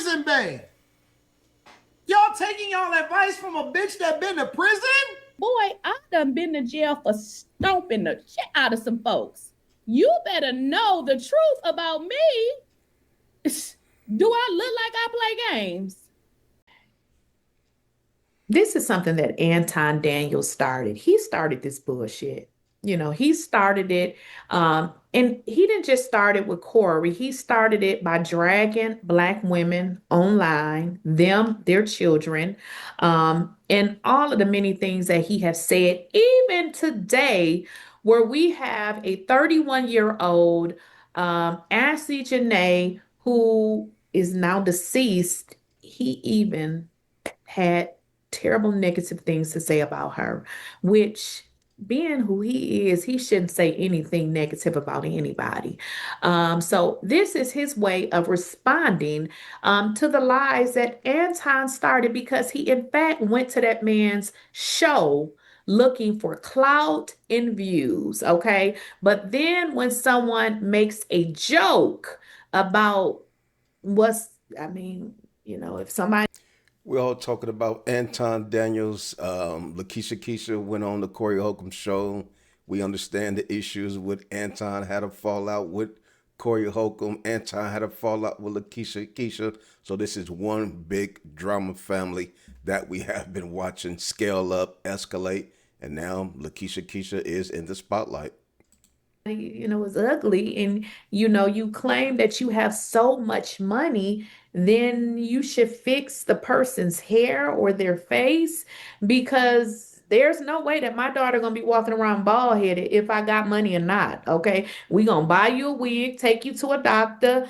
prison bay. Y'all taking y'all advice from a bitch that been to prison? Boy, I done been to jail for stomping the shit out of some folks. You better know the truth about me. Do I look like I play games? This is something that Anton Daniels started. He started this bullshit. He started it. And he didn't just start it with Corey. He started it by dragging Black women online, their children, and all of the many things that he has said, even today, where we have a 31-year-old Ashley Janae, who is now deceased. He even had terrible negative things to say about her, which, being who he is, he shouldn't say anything negative about anybody. So this is his way of responding to the lies that Anton started, because he in fact went to that man's show looking for clout and views. Okay. But then when someone makes a joke about if somebody. We're all talking about Anton Daniels. LakeyshaKeysha went on the Corey Holcomb show. We understand the issues with Anton, had a fallout with Corey Holcomb. Anton had a fallout with LakeyshaKeysha. So this is one big drama family that we have been watching scale up, escalate, and now LakeyshaKeysha is in the spotlight. Is ugly, and you claim that you have so much money, then you should fix the person's hair or their face, because there's no way that my daughter gonna be walking around bald headed if I got money or not. Okay, we gonna buy you a wig, take you to a doctor,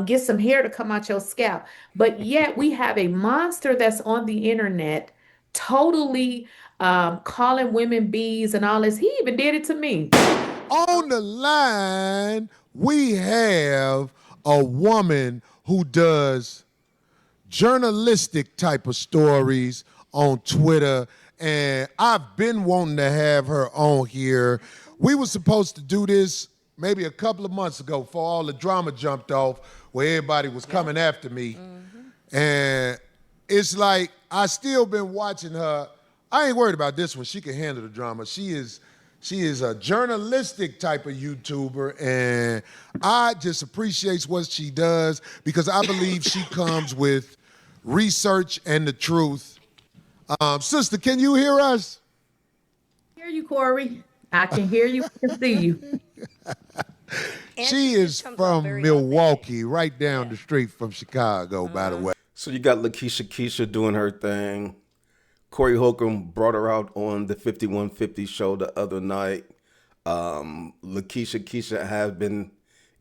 get some hair to come out your scalp, but yet we have a monster that's on the internet totally calling women bees and all this. He even did it to me. On the line, we have a woman who does journalistic type of stories on Twitter, and I've been wanting to have her on here. We were supposed to do this maybe a couple of months ago before all the drama jumped off, where everybody was coming after me. And it's like, I still been watching her. I ain't worried about this one. She can handle the drama. She is a journalistic type of YouTuber, and I just appreciate what she does, because I believe she comes with research and the truth. Sister, can you hear us? I hear you, Corey. I can hear you. I can see you. She is from Milwaukee, right down the street from Chicago, by the way. So you got LakeyshaKeysha doing her thing. Corey Holcomb brought her out on the 5150 show the other night. LakeyshaKeysha has been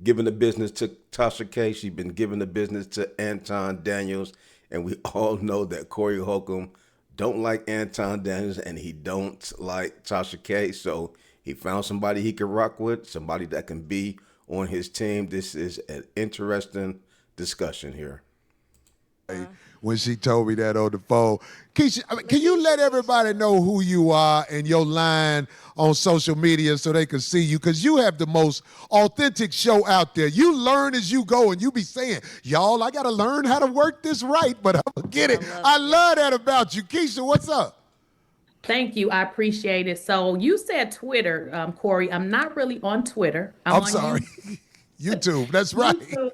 giving the business to Tasha K. She's been giving the business to Anton Daniels. And we all know that Corey Holcomb don't like Anton Daniels and he don't like Tasha K. So he found somebody he can rock with, somebody that can be on his team. This is an interesting discussion here. When she told me that on the phone. Keysha, can you let everybody know who you are and your line on social media so they can see you? Because you have the most authentic show out there. You learn as you go, and you be saying, y'all, I got to learn how to work this right, but I'm going to get it. I love that about you. Keysha, what's up? Thank you. I appreciate it. So you said Twitter, Corey. I'm not really on Twitter. I'm sorry. YouTube. That's right. YouTube.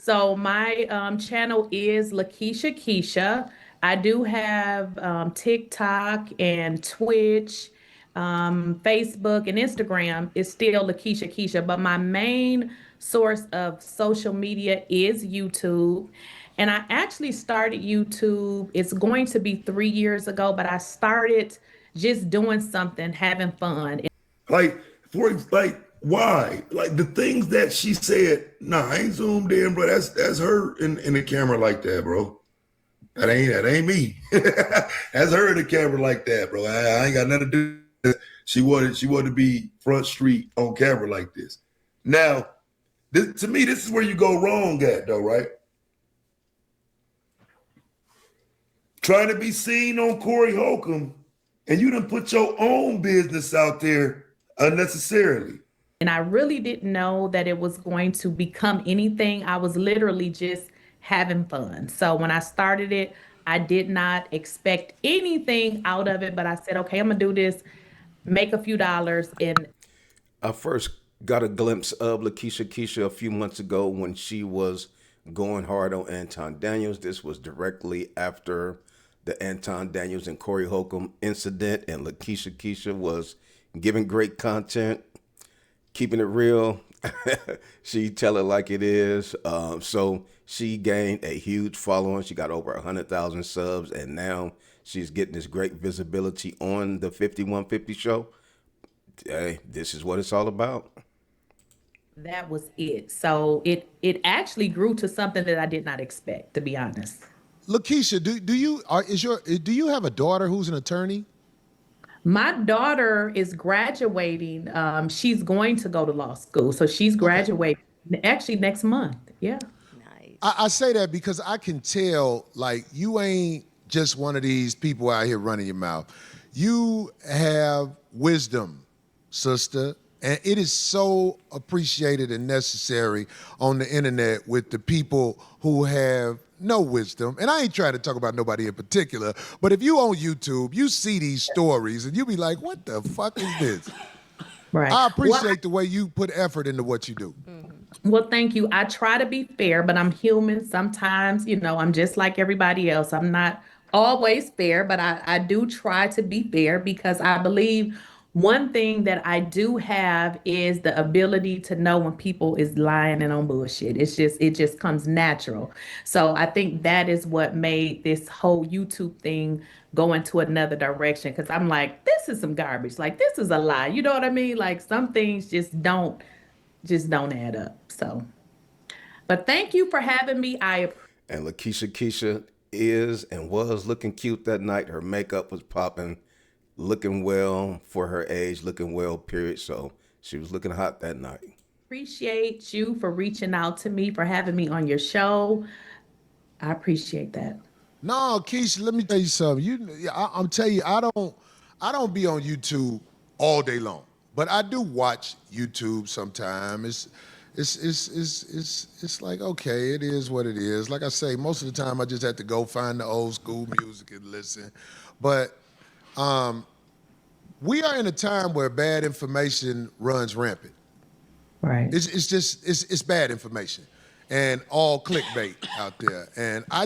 So my channel is LakeyshaKeysha. I do have TikTok and Twitch, Facebook and Instagram is still LakeyshaKeysha, but my main source of social media is YouTube. And I actually started YouTube, it's going to be 3 years ago, but I started just doing something, having fun. Why? Like the things that she said, nah, I ain't zoomed in, bro. That's her in the camera like that, bro. That ain't me. That's her in the camera like that, bro. I ain't got nothing to do with it. She wanted to be front street on camera like this. Now, to me, this is where you go wrong at, though, right? Trying to be seen on Corey Holcomb, and you done put your own business out there unnecessarily. And I really didn't know that it was going to become anything. I was literally just having fun. So when I started it, I did not expect anything out of it, but I said, okay, I'm gonna do this, make a few dollars, and I first got a glimpse of LakeyshaKeysha a few months ago when she was going hard on Anton Daniels. This was directly after the Anton Daniels and Corey Holcomb incident, and LakeyshaKeysha was giving great content, keeping it real. She tell it like it is. So she gained a huge following. She got over 100,000 subs, and now she's getting this great visibility on the 5150 show. Hey, this is what it's all about. that was it. So it actually grew to something that I did not expect, to be honest. Lakeysha, do you have a daughter who's an attorney? My daughter is graduating. She's going to go to law school. So she's Okay. graduating actually next month. Yeah. Nice. I say that because I can tell, like, you ain't just one of these people out here running your mouth. You have wisdom, sister, and it is so appreciated and necessary on the internet with the people who have no wisdom. And I ain't trying to talk about nobody in particular, but if you on YouTube, you see these stories and you be like, what the fuck is this? Right. I Well, appreciate the way you put effort into what you do. Well, thank you. I try to be fair, but I'm human. Sometimes, I'm just like everybody else. I'm not always fair, but I do try to be fair because I believe one thing that I do have is the ability to know when people is lying and on bullshit. It just comes natural. So I think that is what made this whole YouTube thing go into another direction. Cause I'm like, this is some garbage. Like this is a lie. You know what I mean? Like some things just don't add up. So, but thank you for having me. And LakeyshaKeysha is and was looking cute that night. Her makeup was popping, looking well for her age, looking well, period. So she was looking hot that night. Appreciate you for reaching out to me, for having me on your show. I appreciate that. No, Keisha, let me tell you something. I'm telling you, I don't be on YouTube all day long, but I do watch YouTube sometime. It's like, okay, it is what it is. Like I say, most of the time I just have to go find the old school music and listen. But we are in a time where bad information runs rampant. Right. It's bad information and all clickbait out there. And I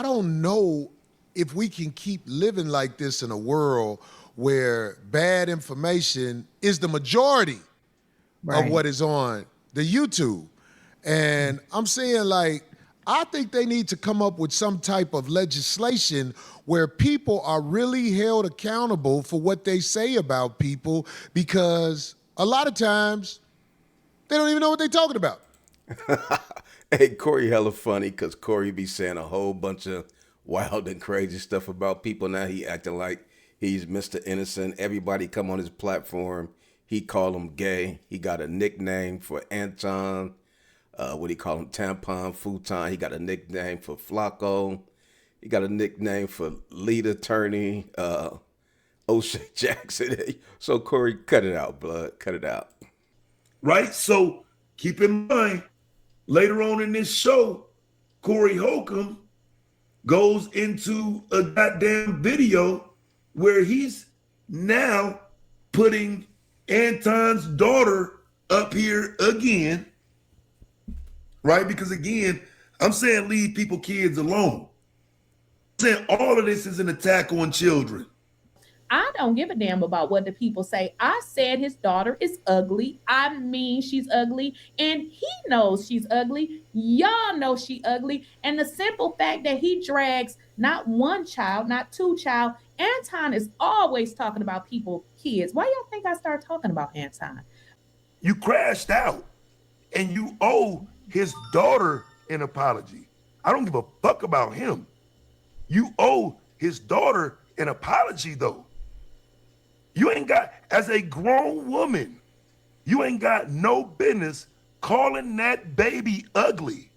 don't know if we can keep living like this in a world where bad information is the majority of what is on the YouTube. And I'm saying, like, I think they need to come up with some type of legislation where people are really held accountable for what they say about people, because a lot of times they don't even know what they're talking about. Hey, Corey hella funny because Corey be saying a whole bunch of wild and crazy stuff about people. Now he acting like he's Mr. Innocent. Everybody come on his platform, he call him gay. He got a nickname for Anton. What he call him? Tampon, futon. He got a nickname for Flacco. He got a nickname for lead attorney, O'Shea Jackson. So Corey, cut it out, blood. Cut it out. Right? So keep in mind, later on in this show, Corey Holcomb goes into a goddamn video where he's now putting Anton's daughter up here again, right? Because again, I'm saying leave people, kids alone. I'm saying all of this is an attack on children. I don't give a damn about what the people say. I said his daughter is ugly. I mean, she's ugly, and he knows she's ugly. Y'all know she ugly. And the simple fact that he drags not one child, not two child, Anton is always talking about people, kids. Why y'all think I started talking about Anton? You crashed out and you owe his daughter an apology. I don't give a fuck about him. You owe his daughter an apology, though. You ain't got, as a grown woman, you ain't got no business calling that baby ugly.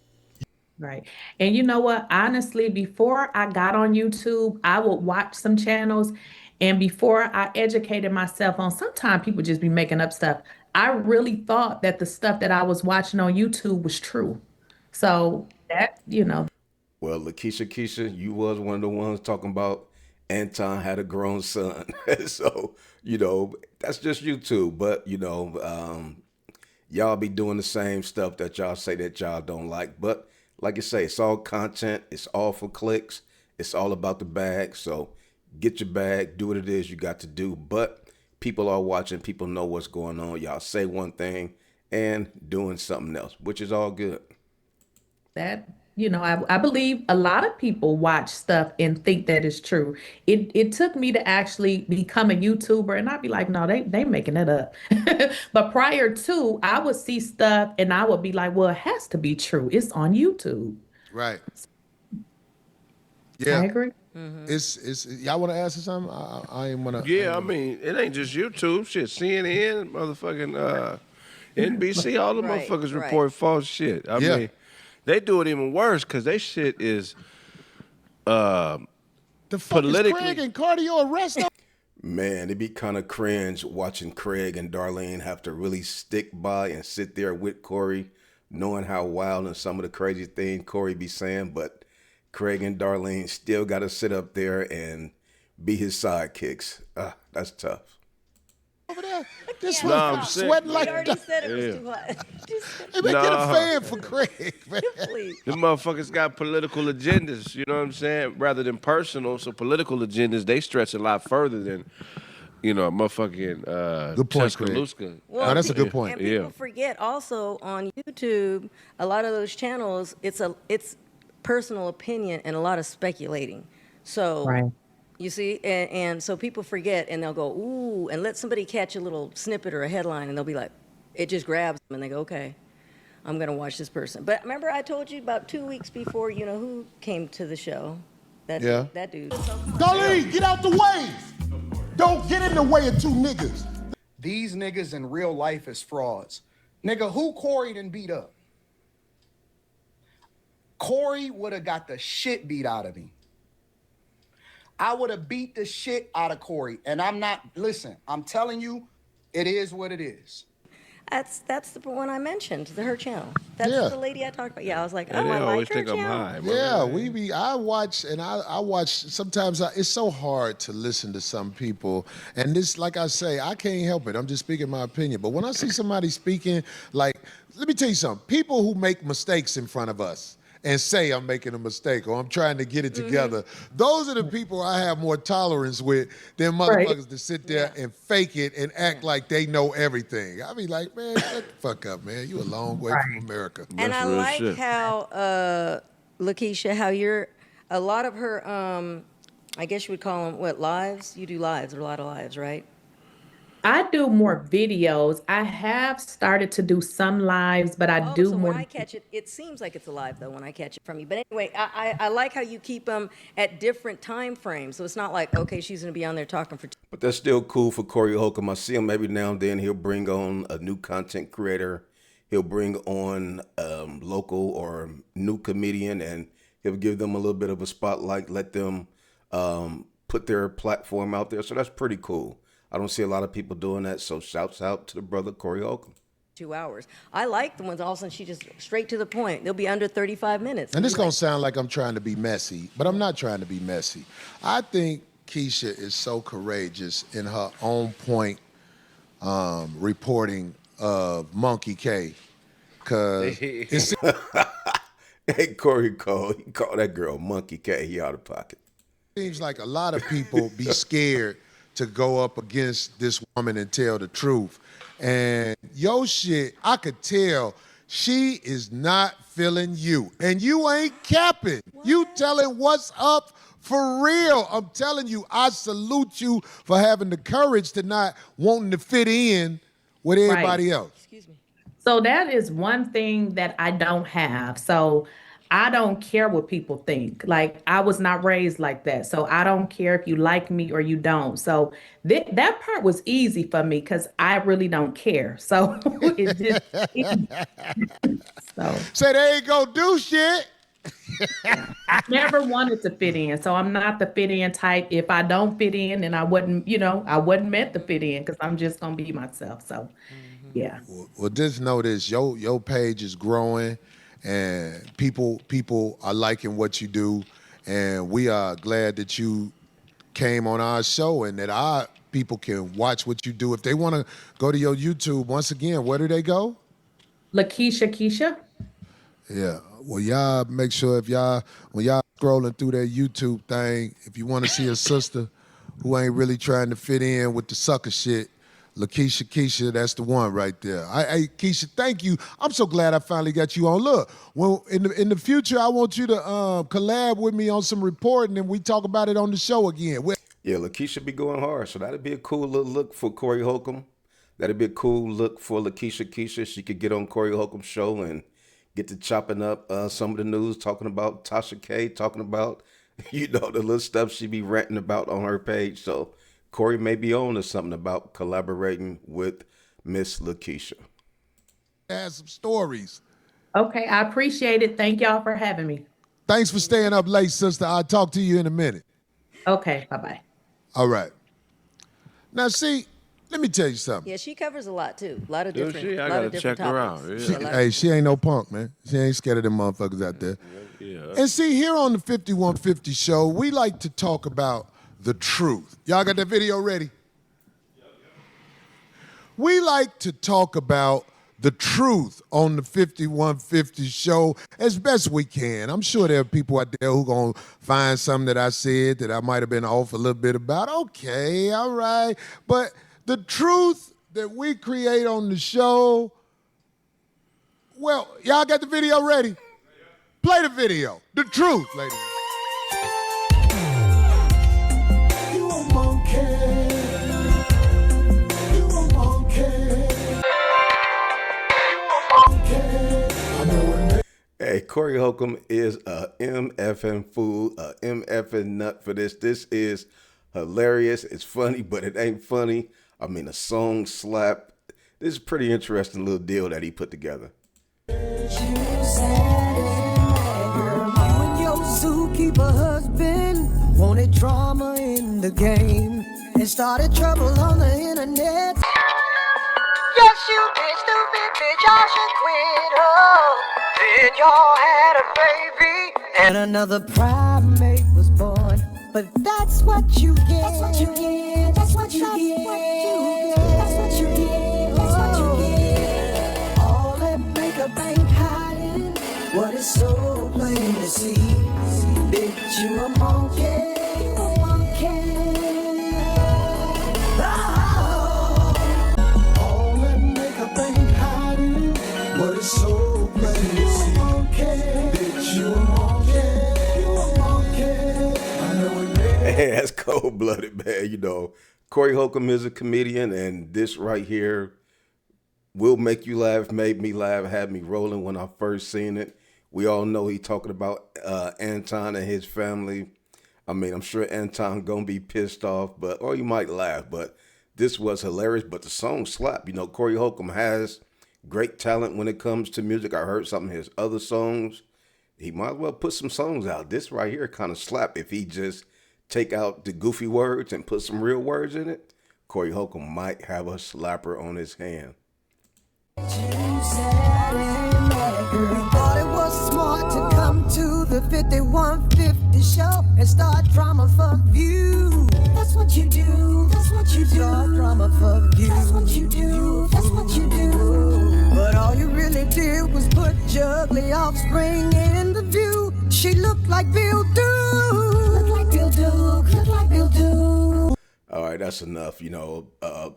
Right. And you know what? Honestly, before I got on YouTube, I would watch some channels. And before I educated myself on, sometimes people just be making up stuff. I really thought that the stuff that I was watching on YouTube was true. So that, Well, LakeyshaKeysha, you was one of the ones talking about Anton had a grown son. So, that's just you two. But, y'all be doing the same stuff that y'all say that y'all don't like. But like you say, it's all content. It's all for clicks. It's all about the bag. So get your bag, do what it is you got to do. But people are watching. People know what's going on. Y'all say one thing and doing something else, which is all good. that, I believe a lot of people watch stuff and think that is true. It took me to actually become a YouTuber, and I'd be like, no, they making it up. But prior to, I would see stuff and I would be like, well, it has to be true. It's on YouTube. Right. I Yeah. agree. It's y'all want to ask something? I ain't want to. Yeah, I mean, it ain't just YouTube. Shit, CNN, motherfucking NBC, all the Right, motherfuckers right. report false shit. I Yeah. mean, they do it even worse because they shit is The fuck politically- is Craig and cardio arrest? Man, it'd be kind of cringe watching Craig and Darlene have to really stick by and sit there with Corey, knowing how wild and some of the crazy things Corey be saying, but Craig and Darlene still got to sit up there and be his sidekicks. That's tough. Over there, this Nah, I'm one sick. sweating We like already that. said it was Yeah. too hot. Hey, man, get a Nah. fan for Craig, man. Please. the motherfuckers got political agendas, you know what I'm saying? Rather than personal. So political agendas, they stretch a lot further than, motherfucking Good point, Craig. Tuscaloosa. No, that's a good point. And people Yeah. forget also on YouTube, a lot of those channels, it's personal opinion and a lot of speculating. So Right. you see, and so people forget and they'll go, ooh, and let somebody catch a little snippet or a headline and they'll be like, it just grabs them and they go, okay, I'm gonna watch this person. But remember I told you about 2 weeks before, who came to the show? That dude. Darlene, get out the way! Don't get in the way of two niggas. These niggas in real life is frauds. Nigga, who Corey done beat up? Corey would have got the shit beat out of me. I would have beat the shit out of Corey. And listen, I'm telling you, it is what it is. That's the one I mentioned, her channel. That's Yeah. the lady I talked about. Yeah, I was like, And oh, they I always like her think I'm channel. high. bro. Yeah, I watch sometimes it's so hard to listen to some people. And this, like I say, I can't help it. I'm just speaking my opinion. But when I see somebody speaking, like, let me tell you something. People who make mistakes in front of us and say I'm making a mistake or I'm trying to get it together, those are the people I have more tolerance with than motherfuckers to sit there and fake it and act like they know everything. I be like, man, shut the fuck up, man. You a long way from America. And I That's real like shit. how, Lakeysha, how a lot of her, I guess you would call them, lives? You do lives, a lot of lives, right? I do more videos. I have started to do some lives, but I do so more. when I catch it, it seems like it's alive, though, when I catch it from you. But anyway, I like how you keep them at different time frames. So it's not like, okay, she's going to be on there talking for But that's still cool for Corey Holcomb. I see him every now and then. He'll bring on a new content creator. He'll bring on local or new comedian, and he'll give them a little bit of a spotlight, let them put their platform out there. So that's pretty cool. I don't see a lot of people doing that. So shouts out to the brother Corey Holcomb. 2 hours. I like the ones all of a sudden she just straight to the point. They'll be under 35 minutes. And this gonna sound like I'm trying to be messy, but I'm not trying to be messy. I think Keysha is so courageous in her own point reporting of Monkey K. Cause it's Hey, Corey Cole, he called that girl Monkey K. He out of pocket. seems like a lot of people be scared to go up against this woman and tell the truth. And yo shit, I could tell she is not feeling you. And you ain't capping. You telling what's up for real. I'm telling you, I salute you for having the courage to not wanting to fit in with everybody else. Excuse me. So that is one thing that I don't have. So I don't care what people think. Like, I was not raised like that. So I don't care if you like me or you don't. So that part was easy for me because I really don't care. So it's just easy. So Say they ain't gonna do shit. I never wanted to fit in. So I'm not the fit in type. If I don't fit in, then I wasn't meant to fit in because I'm just gonna be myself. So yeah. Well, just know this, your page is growing, and people are liking what you do, and we are glad that you came on our show and that our people can watch what you do. If they want to go to your YouTube, once again, where do they go? LakeyshaKeysha. Yeah. Well, y'all make sure when y'all scrolling through that YouTube thing, if you want to see a sister who ain't really trying to fit in with the sucker shit, LakeyshaKeysha, that's the one right there. Hey, Keysha, thank you. I'm so glad I finally got you on. Look, well, in the future, I want you to collab with me on some reporting, and we talk about it on the show again. Yeah, Lakeysha be going hard, so that'd be a cool little look for Corey Holcomb. That'd be a cool look for LakeyshaKeysha. She could get on Corey Holcomb's show and get to chopping up some of the news, talking about Tasha K, talking about, the little stuff she be ranting about on her page. So Corey may be on to something about collaborating with Miss Lakeysha. Add some stories. Okay, I appreciate it. Thank y'all for having me. Thanks for staying up late, sister. I'll talk to you in a minute. Okay, bye-bye. All right. Now, see, let me tell you something. Yeah, she covers a lot too. A lot of Does different. she? I lot gotta of different check her topics. out. Yeah. Hey, she ain't no punk, man. She ain't scared of them motherfuckers out there. Yeah. And see, here on the 5150 show, we like to talk about the truth. Y'all got that video ready? We like to talk about the truth on the 5150 show as best we can. I'm sure there are people out there who going to find something that I said that I might have been off a little bit about. Okay, all right. But the truth that we create on the show, well, y'all got the video ready? Play the video. The truth, ladies. You a monkey. You a monkey. Hey, Corey Holcomb is a MFing fool, a MFing nut for this. This is hilarious. It's funny, but it ain't funny. I mean, the song slap. This is a pretty interesting little deal that he put together. You and your zookeeper husband wanted drama in the game and started trouble on the internet. Yes, you did, stupid bitch. I should quit. Oh, then y'all had a baby and another primate was born. But that's what you get. That's what you get. That's what you get. That's what you get. That's what you get. All that makeup ain't hiding what is so plain to see. Bitch, you a monkey. You a monkey. Oh. All that makeup ain't hiding what is so plain to see. Bitch, you a monkey. You a monkey. I know it. Hey, that's cold-blooded, man. Corey Holcomb is a comedian, and this right here will make you laugh, made me laugh, had me rolling when I first seen it. We all know he talking about Anton and his family. I mean, I'm sure Anton gonna be pissed off, or you might laugh, but this was hilarious. But the song slap. Corey Holcomb has great talent when it comes to music. I heard some of his other songs. He might as well put some songs out. This right here kind of slap if he just take out the goofy words and put some real words in it. Corey Holcomb might have a slapper on his hand. Thought it was smart to come to the 5150 show and start drama for view. That's what you do. That's what you do. Start drama for view. That's what you do. That's what you do. But all you really did was put Juggly Offspring in the view. She looked like Bill Duke. Looked like Bill Duke. Looked like Bill Duke. All right, that's enough.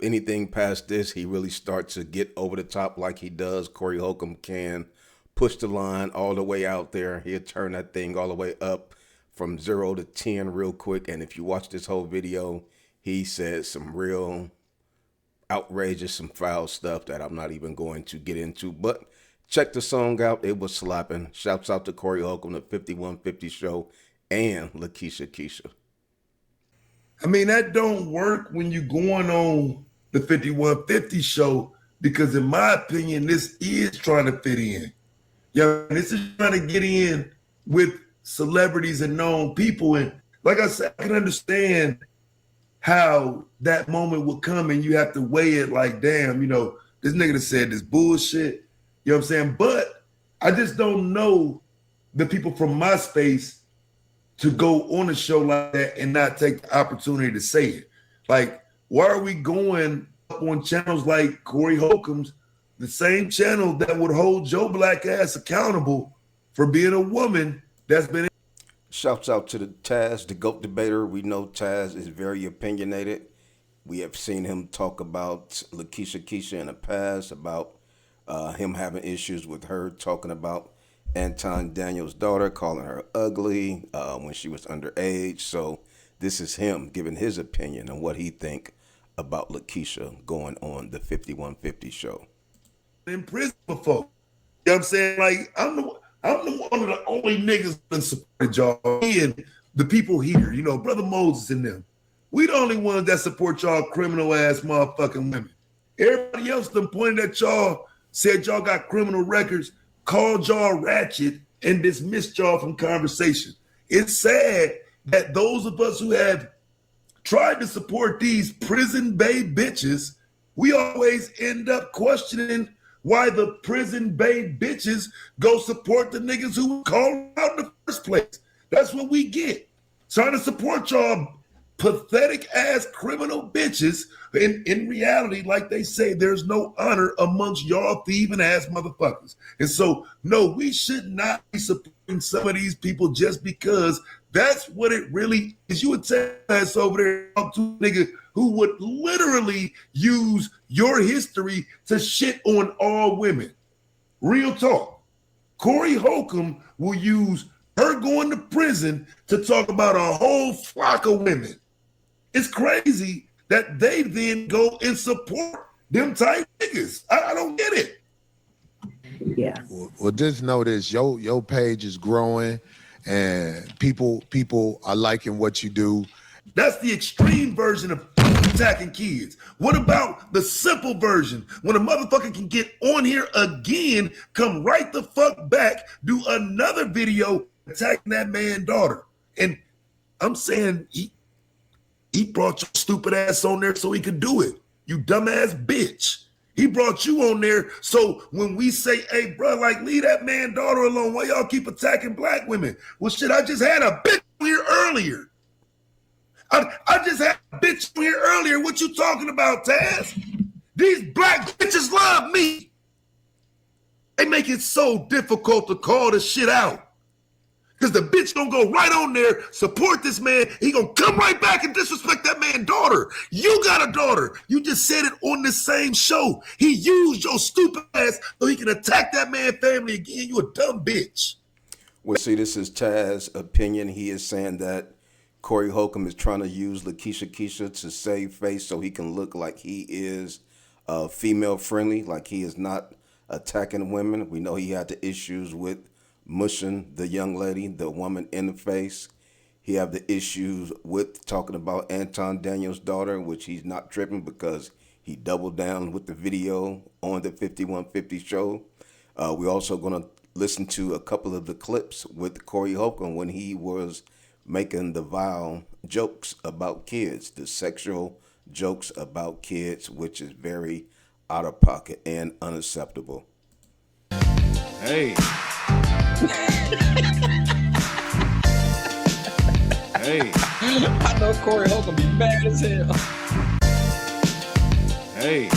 Anything past this, he really starts to get over the top like he does. Corey Holcomb can push the line all the way out there. He'll turn that thing all the way up from 0 to 10 real quick. And if you watch this whole video, he said some real outrageous, some foul stuff that I'm not even going to get into. But check the song out. It was slapping. Shouts out to Corey Holcomb, the 5150 show, and LakeyshaKeysha. I mean, that don't work when you're going on the 5150 show, because in my opinion, this is trying to fit in. This is trying to get in with celebrities and known people. And like I said, I can understand how that moment will come and you have to weigh it like, damn, this nigga that said this bullshit. You know what I'm saying? But I just don't know the people from my space to go on a show like that and not take the opportunity to say it. Like, why are we going up on channels like Corey Holcomb's, the same channel that would hold Joe Black ass accountable for being a woman that's been. Shouts out to the Taz, the GOAT debater. We know Taz is very opinionated. We have seen him talk about LakeyshaKeysha in the past, about him having issues with her, talking about Anton Daniels' daughter, calling her ugly when she was underage. So this is him giving his opinion on what he think about Lakeysha going on the 5150 show. In prison before. You know what I'm saying? Like, I'm one of the only niggas that supported y'all. Me and the people here, you know, Brother Moses and them. We the only ones that support y'all criminal ass motherfucking women. Everybody else done pointed at y'all, said y'all got criminal records, called y'all ratchet, and dismissed y'all from conversation. It's sad that those of us who have tried to support these prison babe bitches, we always end up questioning why the prison babe bitches go support the niggas who call out in the first place. That's what we get. Trying to support y'all pathetic ass criminal bitches. In reality, like they say, there's no honor amongst y'all thieving ass motherfuckers. And so, no, we should not be supporting some of these people just because that's what it really is. You would tell us over there to a nigga who would literally use your history to shit on all women. Real talk. Corey Holcomb will use her going to prison to talk about a whole flock of women. It's crazy that they then go and support them type niggas. I don't get it. Yeah. Well, just know this: your page is growing, and people are liking what you do. That's the extreme version of attacking kids. What about the simple version? When a motherfucker can get on here again, come right the fuck back, do another video attacking that man's daughter. And I'm saying he brought your stupid ass on there so he could do it. You dumbass bitch. He brought you on there so when we say, hey, bro, like, leave that man daughter alone. Why y'all keep attacking black women? Well, shit, I just had a bitch here earlier. I just had a bitch here earlier. What you talking about, Taz? These black bitches love me. They make it so difficult to call this shit out. Because the bitch gonna go right on there, support this man. He gonna come right back and disrespect that man's daughter. You got a daughter. You just said it on the same show. He used your stupid ass so he can attack that man's family again. You a dumb bitch. Well, see, this is Taz's opinion. He is saying that Corey Holcomb is trying to use LakeyshaKeysha to save face so he can look like he is female friendly, like he is not attacking women. We know he had the issues with mushing the young lady, the woman in the face. He have the issues with talking about Anton Daniels' daughter, which he's not tripping because he doubled down with the video on the 5150 show. We're also going to listen to a couple of the clips with Corey Holcomb when he was making the vile jokes about kids, the sexual jokes about kids, which is very out of pocket and unacceptable. Hey. Hey. I know Corey Holcomb be mad as hell. Hey.